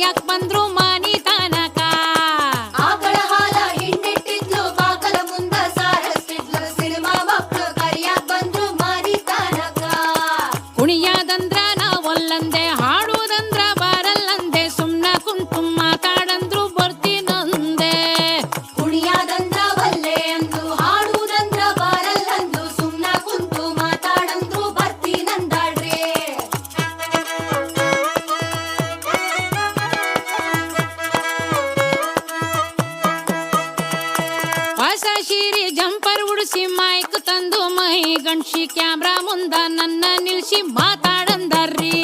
ಕರಿಯಾಕ್ ಬಂದ್ರು ಮನಿ ತನಕ. ಆಕಳ ಹಾಲ ಹಿಂಡಿಟ್ಟಿದ್ಲು ಬಾಕಲ ಮುಂದ ಸಾರಸ್ತಿದ್ಲು ಸಿನಿಮಾ ಮಕ್ಕಳು ಕರಿಯಾಕ್ ಬಂದ್ರು ಮನಿ ತನಕ. ಕುಣಿಯಾದಂದ್ರ ನಾವಲ್ಲಂದೆ ಹಾಡುವುದಂದ್ರ ಬರಲ್ಲಂದೆ ಸುಮ್ನ ಕುಂತು ಮಾತಾಡಂದ್ರು ಬರ್ತೀನಂದೆ. ಕುಣಿಯಾದಂದ್ರ ಬಲ್ಲೆ ಅಂದು ಹಾಡುವುದಂದ್ರ ಬರಲ್ಲಂದು ಸುಮ್ನ ಕುಂತು ಮಾತಾಡಂದ್ರು ಬರ್ತೀನಂದಾಳ್ರಿ. ಹೊಸ ಸೀರೆ ಜಂಪರ್ ಉಡಿಸಿ ಮೈಕ್ ತಂದು ಮೈ ಗಂಡ್ಸಿ ಕ್ಯಾಮ್ರಾ ಮುಂದ ನನ್ನ ನಿಲ್ಸಿ ಮಾತಾಡಂದಾರ್ರಿ.